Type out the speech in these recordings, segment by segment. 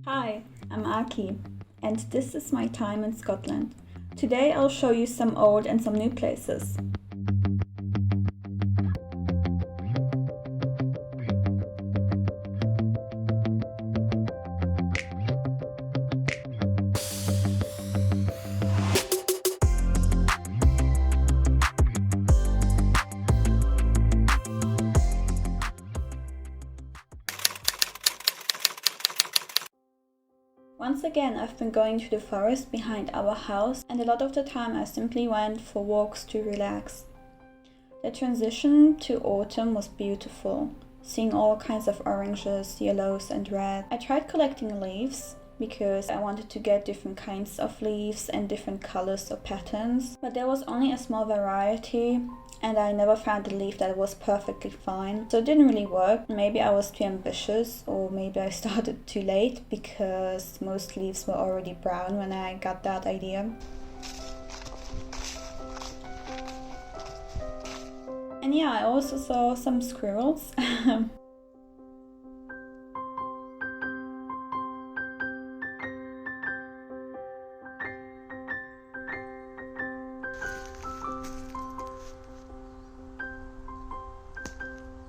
Hi, I'm Aki, and this is my time in Scotland. Today I'll show you some old and some new places. Once again, I've been going to the forest behind our house, and a lot of the time I simply went for walks to relax. The transition to autumn was beautiful, seeing all kinds of oranges, yellows and reds. I tried collecting leaves because I wanted to get different kinds of leaves and different colors or patterns, but there was only a small variety and I never found a leaf that was perfectly fine, so it didn't really work. Maybe I was too ambitious, or maybe I started too late because most leaves were already brown when I got that idea. And yeah, I also saw some squirrels.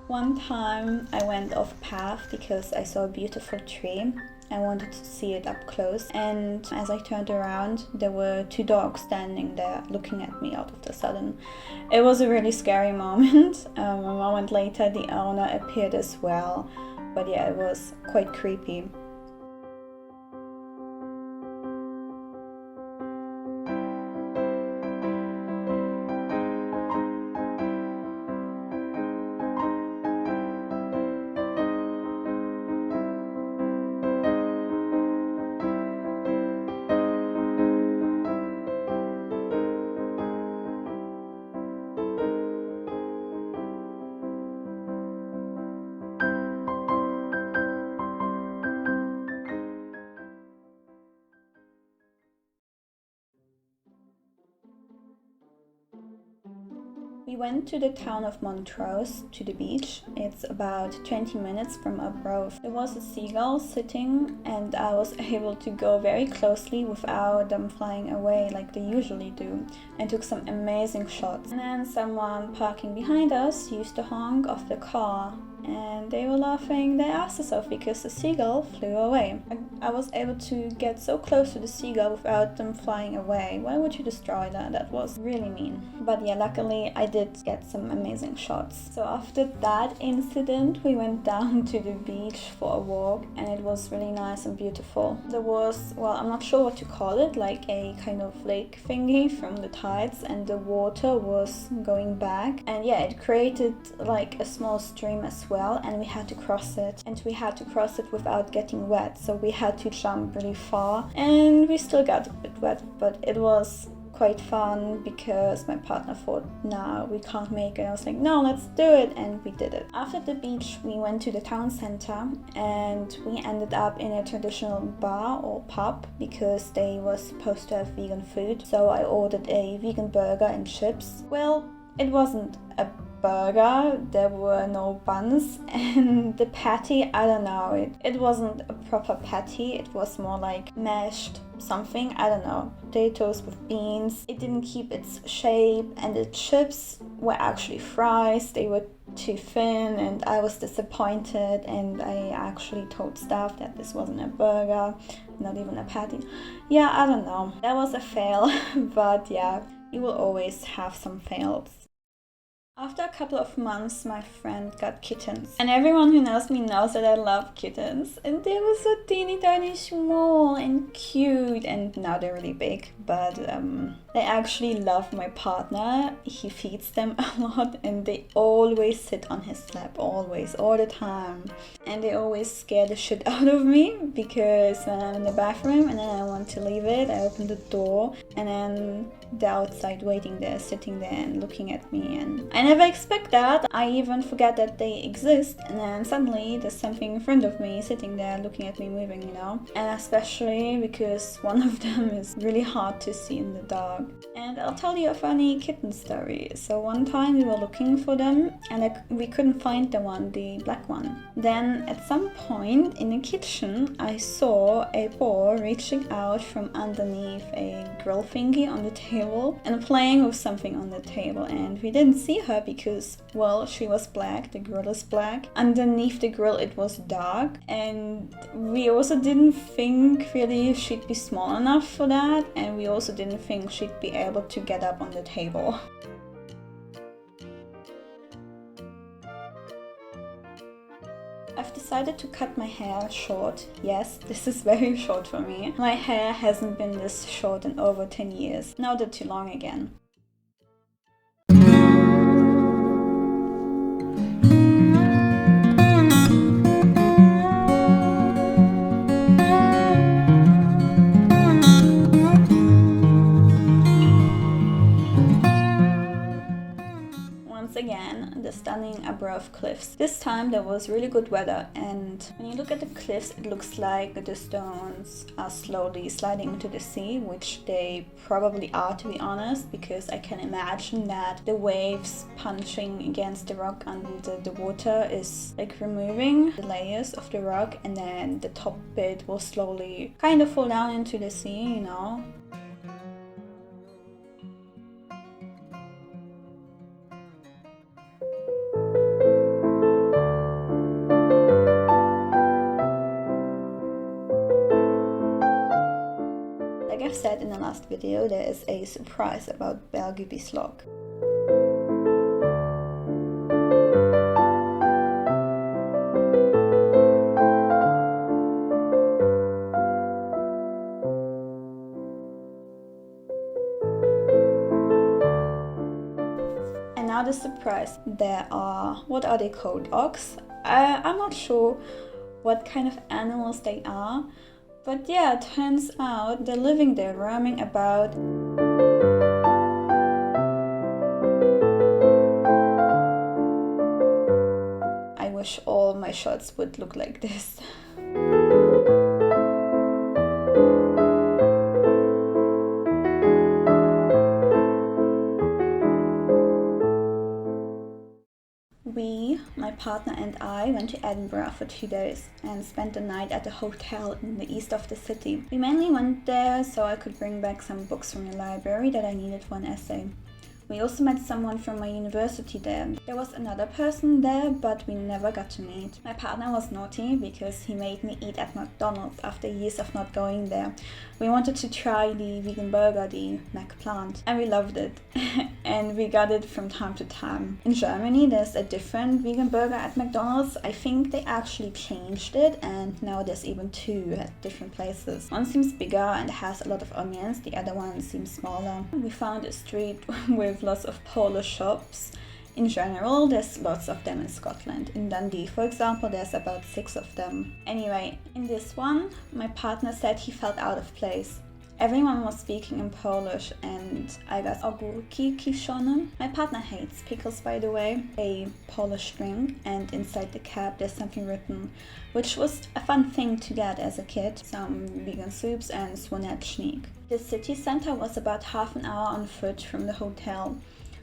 One time I went off path because I saw a beautiful tree. I wanted to see it up close, and as I turned around there were two dogs standing there looking at me out of the sudden. It was a really scary moment. A moment later the owner appeared as well, but yeah, it was quite creepy. We went to the town of Montrose, to the beach. It's about 20 minutes from Arbroath. There was a seagull sitting and I was able to go very closely without them flying away like they usually do, and took some amazing shots. And then someone parking behind us used the honk of the car, and they were laughing their asses off because the seagull flew away. I was able to get so close to the seagull without them flying away. Why would you destroy that? That was really mean. But yeah, luckily I did get some amazing shots. So after that incident, we went down to the beach for a walk, and it was really nice and beautiful. There was, well, I'm not sure what to call it, like a kind of lake thingy from the tides, and the water was going back. And yeah, it created like a small stream as well, and we had to cross it. And we had to cross it without getting wet, so we had to jump really far. And we still got a bit wet, but it was quite fun because my partner thought, nah, we can't make it. I was like, no, let's do it, and we did it. After the beach we went to the town center, and we ended up in a traditional bar or pub because they were supposed to have vegan food. So I ordered a vegan burger and chips. Well, it wasn't a burger, there were no buns, and the patty, I don't know, it wasn't a proper patty, it was more like mashed something, I don't know, potatoes with beans. It didn't keep its shape, and the chips were actually fries, they were too thin, and I was disappointed, and I actually told staff that this wasn't a burger, not even a patty. Yeah, I don't know, that was a fail. But yeah, you will always have some fails. After a couple of months, my friend got kittens. And everyone who knows me knows that I love kittens. And they were so teeny tiny small and cute. And now they're really big. But they actually love my partner. He feeds them a lot. And they always sit on his lap. Always. All the time. And they always scare the shit out of me. Because when I'm in the bathroom and then I want to leave it, I open the door. And then they're outside waiting there, sitting there and looking at me. And I never expect that. I even forget that they exist, and then suddenly there's something in front of me sitting there looking at me moving, you know. And especially because one of them is really hard to see in the dark. dog. And I'll tell you a funny kitten story. So one time we were looking for them and we couldn't find the black one. Then at some point in the kitchen I saw a paw reaching out from underneath a grill thingy on the table and playing with something on the table, and we didn't see her because, well, she was black, the grill is black. Underneath the grill it was dark, and we also didn't think really she'd be small enough for that, and we also didn't think she'd be able to get up on the table. I've decided to cut my hair short. Yes, this is very short for me. My hair hasn't been this short in over 10 years. Now they're too long again. Again, the stunning Arbroath Cliffs. This time there was really good weather, and when you look at the cliffs it looks like the stones are slowly sliding into the sea, which they probably are, to be honest, because I can imagine that the waves punching against the rock under the water is like removing the layers of the rock, and then the top bit will slowly kind of fall down into the sea, you know. Like I've said in the last video, there is a surprise about Balgavies Loch. And now the surprise. There are, what are they called? Ox? I'm not sure what kind of animals they are. But yeah, it turns out they're living there, roaming about. I wish all my shots would look like this. My partner and I went to Edinburgh for 2 days and spent the night at a hotel in the east of the city. We mainly went there so I could bring back some books from the library that I needed for an essay. We also met someone from my university there. There was another person there, but we never got to meet. My partner was naughty because he made me eat at McDonald's after years of not going there. We wanted to try the vegan burger, the McPlant, and we loved it. And we got it from time to time. In Germany, there's a different vegan burger at McDonald's. I think they actually changed it, and now there's even 2 at different places. One seems bigger and has a lot of onions, the other one seems smaller. We found a street with lots of Polish shops. In general, there's lots of them in Scotland. In Dundee, for example, there's about 6 of them. Anyway, in this one, my partner said he felt out of place. Everyone was speaking in Polish, and I got ogórki kiszone. My partner hates pickles, by the way, a Polish drink, and inside the cap there's something written, which was a fun thing to get as a kid. Some vegan soups and słonecznik. The city center was about half an hour on foot from the hotel,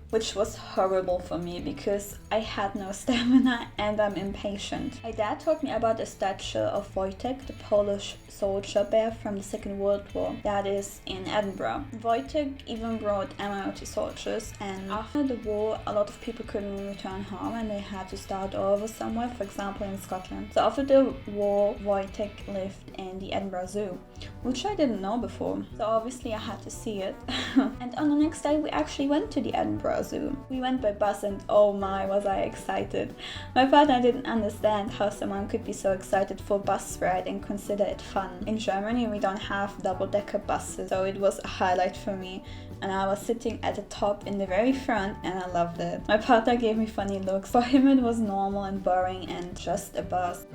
which was horrible for me because I had no stamina and I'm impatient. My dad told me about a statue of Wojtek, the Polish soldier bear from the Second World War, that is in Edinburgh. Wojtek even brought ammo to soldiers, and after the war a lot of people couldn't return home and they had to start over somewhere, for example in Scotland. So after the war, Wojtek lived in the Edinburgh Zoo, which I didn't know before, so obviously I had to see it. And on the next day we actually went to the Edinburgh Zoo. We went by bus and oh my, was I excited. My partner didn't understand how someone could be so excited for a bus ride and consider it fun. In Germany we don't have double-decker buses, so it was a highlight for me, and I was sitting at the top in the very front and I loved it. My partner gave me funny looks. For him it was normal and boring and just a bus.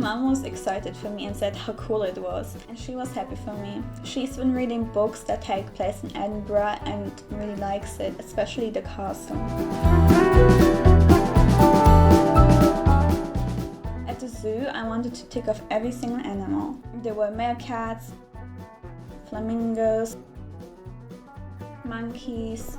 Mom was excited for me and said how cool it was, and she was happy for me. She's been reading books that take place in Edinburgh and really likes it, especially the castle. At the zoo, I wanted to tick off every single animal. There were meerkats, flamingos, monkeys,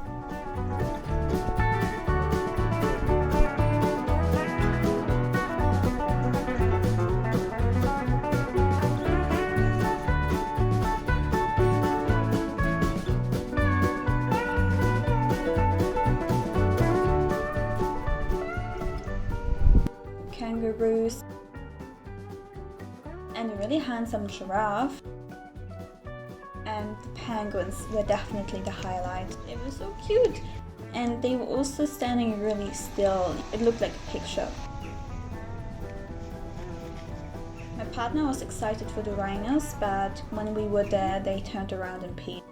kangaroos, and a really handsome giraffe. And the penguins were definitely the highlight. They were so cute, and they were also standing really still. It looked like a picture. My partner was excited for the rhinos, but when we were there, they turned around and peed.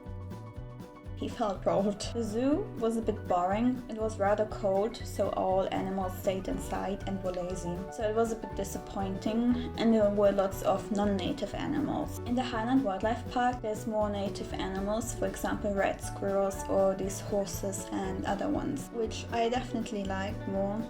He felt bored. The zoo was a bit boring. It was rather cold, so all animals stayed inside and were lazy. So it was a bit disappointing, and there were lots of non-native animals. In the Highland Wildlife Park, there's more native animals, for example red squirrels or these horses and other ones, which I definitely liked more.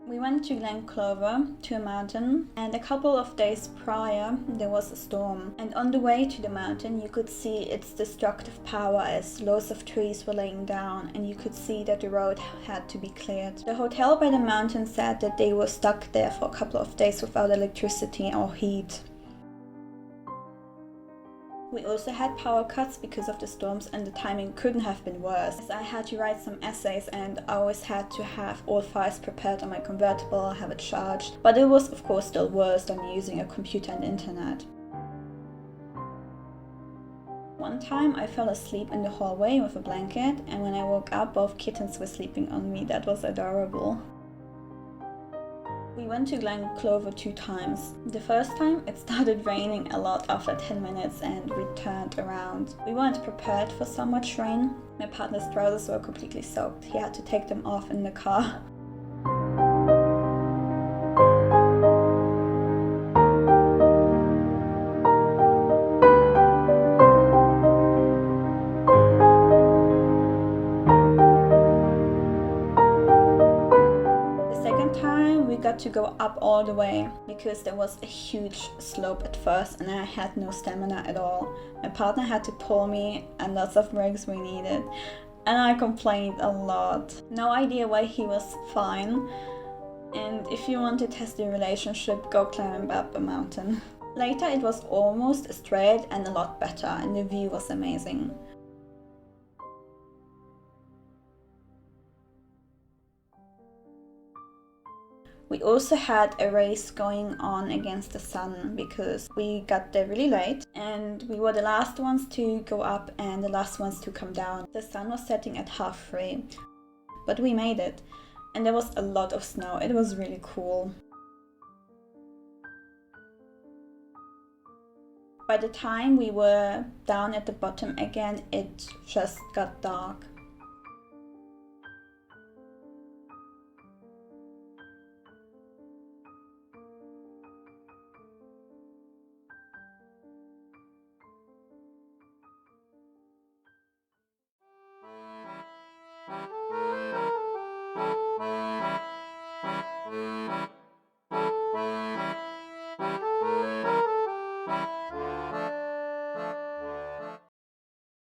We went to Glen Clova, to a mountain, and a couple of days prior there was a storm. And on the way to the mountain you could see its destructive power as loads of trees were laying down, and you could see that the road had to be cleared. The hotel by the mountain said that they were stuck there for a couple of days without electricity or heat. We also had power cuts because of the storms, and the timing couldn't have been worse, as I had to write some essays and I always had to have all files prepared on my convertible, have it charged, but it was of course still worse than using a computer and internet. One time I fell asleep in the hallway with a blanket, and when I woke up both kittens were sleeping on me. That was adorable. We went to Glen Clova 2 times. The first time it started raining a lot after 10 minutes and we turned around. We weren't prepared for so much rain. My partner's trousers were completely soaked. He had to take them off in the car. Got to go up all the way because there was a huge slope at first and I had no stamina at all. My partner had to pull me and lots of breaks we needed, and I complained a lot. No idea why he was fine, and if you want to test the relationship, go climb up a mountain. Later it was almost straight and a lot better, and the view was amazing. We also had a race going on against the sun because we got there really late and we were the last ones to go up and the last ones to come down. The sun was setting at 3:30, but we made it, and there was a lot of snow. It was really cool. By the time we were down at the bottom again, it just got dark.